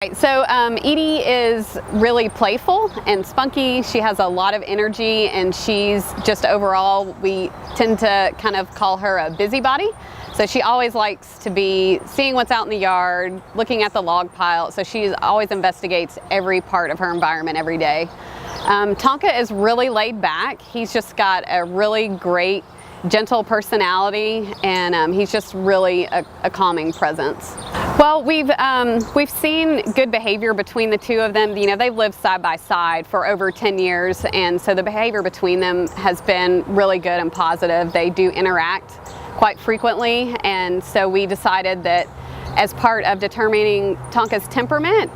Right, so Edie is really playful and spunky. She has a lot of energy, and she's just overall, we tend to kind of call her a busybody. So she always likes to be seeing what's out in the yard, looking at the log pile. So she always investigates every part of her environment every day. Tonka is really laid back. He's just got a really great, gentle personality, and he's just really a calming presence. Well, we've seen good behavior between the two of them. You know, they've lived side by side for over 10 years, and so the behavior between them has been really good and positive. They do interact quite frequently, and so we decided that as part of determining Tonka's temperament,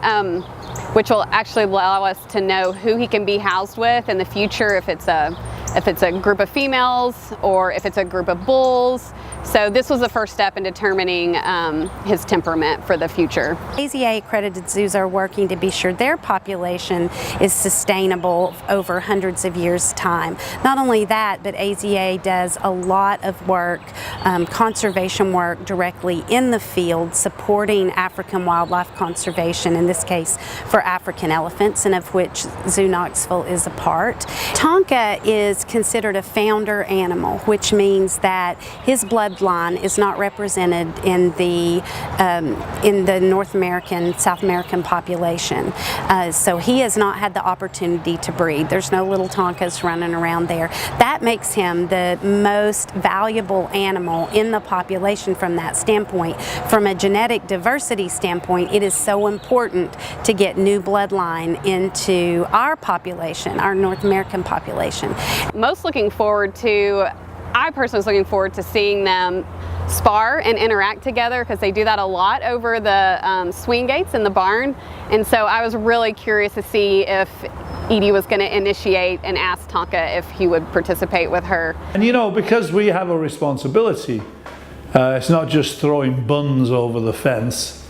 which will actually allow us to know who he can be housed with in the future, if it's a group of females or if it's a group of bulls. So this was the first step in determining his temperament for the future. AZA accredited zoos are working to be sure their population is sustainable over hundreds of years' time. Not only that, but AZA does a lot of work, conservation work directly in the field, supporting African wildlife conservation, in this case for African elephants, and of which Zoo Knoxville is a part. Tonka is considered a founder animal, which means that his bloodline is not represented in the North American, South American population. So he has not had the opportunity to breed. There's no little Tonkas running around there. That makes him the most valuable animal in the population from that standpoint. From a genetic diversity standpoint, it is so important to get new bloodline into our population, our North American population. I personally was looking forward to seeing them spar and interact together, because they do that a lot over the swing gates in the barn. And so I was really curious to see if Edie was going to initiate and ask Tonka if he would participate with her. And you know, because we have a responsibility, it's not just throwing buns over the fence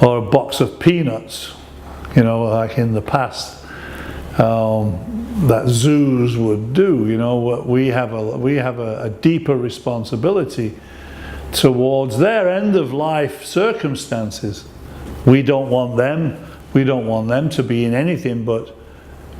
or a box of peanuts, you know, like in the past. That zoos would do. You know, we have a deeper responsibility towards their end of life circumstances. We don't want them to be in anything but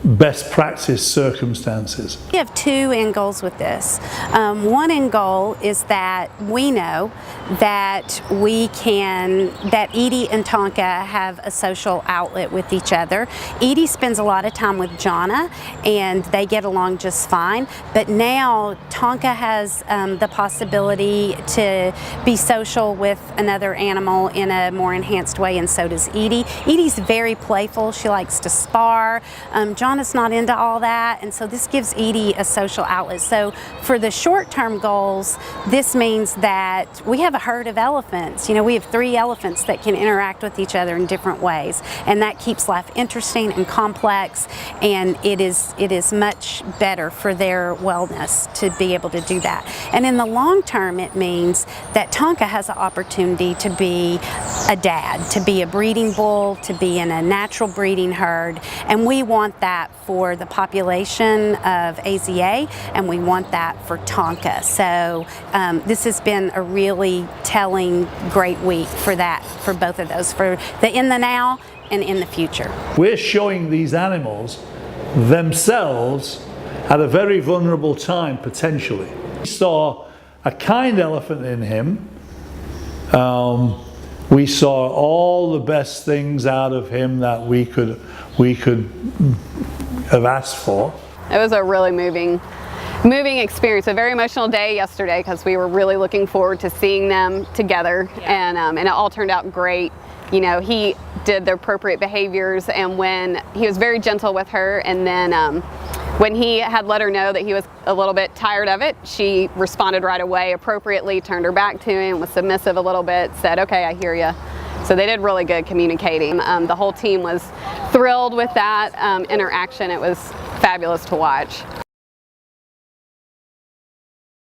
best practice circumstances. We have two end goals with this. One end goal is that we know that Edie and Tonka have a social outlet with each other. Edie spends a lot of time with Jonna, and they get along just fine. But now Tonka has the possibility to be social with another animal in a more enhanced way, and so does Edie. Edie's very playful. She likes to spar. Jonna's not into all that, and so this gives Edie a social outlet. So for the short-term goals, this means that we have a herd of elephants. You know, we have 3 elephants that can interact with each other in different ways, and that keeps life interesting and complex, and it is much better for their wellness to be able to do that. And in the long term, it means that Tonka has an opportunity to be a dad, to be a breeding bull, to be in a natural breeding herd, and we want that for the population of AZA, and we want that for Tonka. So this has been a really telling, great week for that, for both of those, for the in the now and in the future. We're showing these animals themselves at a very vulnerable time, potentially. We saw a kind elephant in him. We saw all the best things out of him that we could have asked for. It was a really moving experience, a very emotional day yesterday, because we were really looking forward to seeing them together, and it all turned out great. You know, he did the appropriate behaviors, and when he was very gentle with her, and then when he had let her know that he was a little bit tired of it, she responded right away appropriately, turned her back to him, was submissive a little bit, said, "Okay, I hear you." So they did really good communicating. The whole team was thrilled with that interaction. It was fabulous to watch.